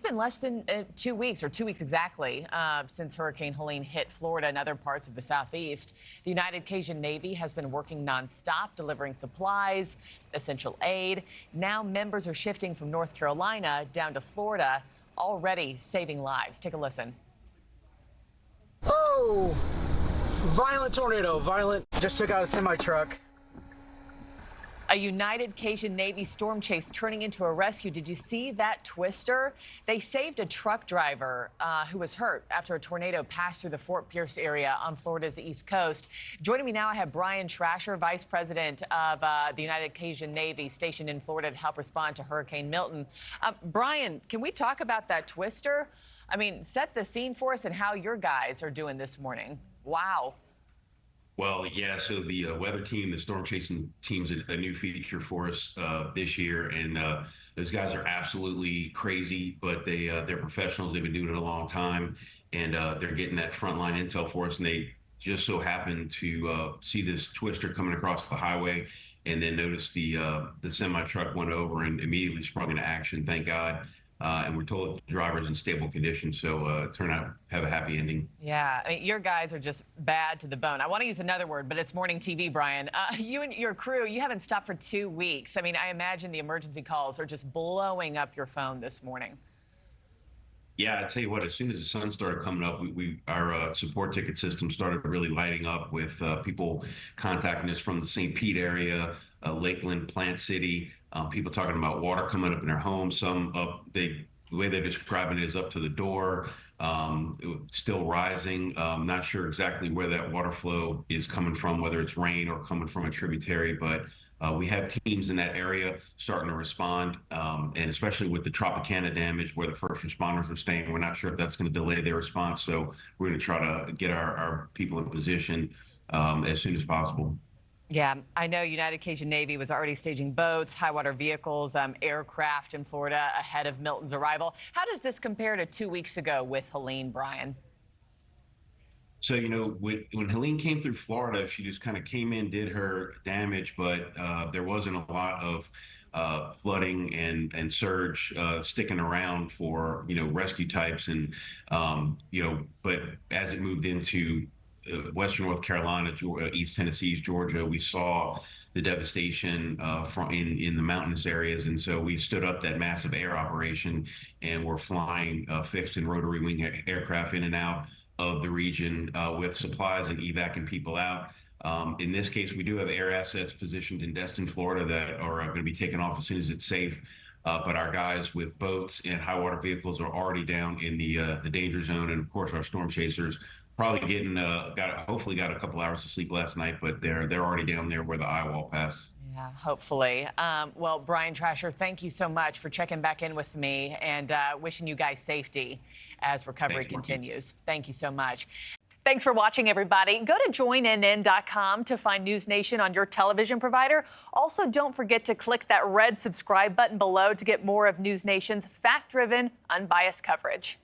been less than 2 weeks, or 2 weeks exactly, since Hurricane Helene hit Florida and other parts of the southeast. The United Cajun Navy has been working nonstop, delivering supplies, essential aid. Now members are shifting from North Carolina down to Florida, already saving lives. Take a listen. Oh, violent tornado, violent. Just took out a semi-truck. A United Cajun Navy storm chase turning into a rescue. Did you see that twister? They saved a truck driver who was hurt after a tornado passed through the Fort Pierce area on Florida's East Coast. Joining me now, I have Brian Trasher, Vice President of the United Cajun Navy, stationed in Florida to help respond to Hurricane Milton. Brian, can we talk about that twister? I mean, set the scene for us and how your guys are doing this morning. Wow. Well, yeah, so the weather team, the storm chasing team's a new feature for us this year, and those guys are absolutely crazy, but they're professionals. They've been doing it a long time, and they're getting that frontline intel for us, and they just so happened to see this twister coming across the highway, and then noticed the semi-truck went over and immediately sprung into action, thank God. And we're told the driver's in stable condition, so turn out have a happy ending. Yeah, I mean, your guys are just bad to the bone. I want to use another word, but it's morning TV, Brian. You and your crew, you haven't stopped for 2 weeks. I mean, I imagine the emergency calls are just blowing up your phone this morning. Yeah, I tell you what, as soon as the sun started coming up, our support ticket system started really lighting up with people contacting us from the St. Pete area, Lakeland, Plant City, people talking about water coming up in their homes. Some up, the way they're describing it is up to the door, still rising. Not sure exactly where that water flow is coming from, whether it's rain or coming from a tributary, but we have teams in that area starting to respond, and especially with the Tropicana damage where the first responders are staying, we're not sure if that's going to delay their response. So we're going to try to get our people in position as soon as possible. Yeah, I know United Cajun Navy was already staging boats, high water vehicles, aircraft in Florida ahead of Milton's arrival. How does this compare to 2 weeks ago with Helene, Brian? So, you know, when Helene came through Florida, she just kind of came in, did her damage, but there wasn't a lot of flooding and surge sticking around for, you know, rescue types. And, you know, but as it moved into Western North Carolina, East Tennessee, Georgia, we saw the devastation in the mountainous areas. And so we stood up that massive air operation, and we're flying fixed and rotary wing aircraft in and out of the region with supplies and evacuating people out. In this case, we do have air assets positioned in Destin, Florida that are going to be taken off as soon as it's safe. But our guys with boats and high water vehicles are already down in the danger zone. And of course, our storm chasers probably getting hopefully got a couple hours of sleep last night, but they're already down there where the eye wall passed. Yeah, hopefully. Well, Brian Trasher, thank you so much for checking back in with me, and wishing you guys safety as recovery continues. Thank you so much. Thanks for watching, everybody. Go to joinnn.com to find NewsNation on your television provider. Also, don't forget to click that red subscribe button below to get more of NewsNation's fact-driven, unbiased coverage.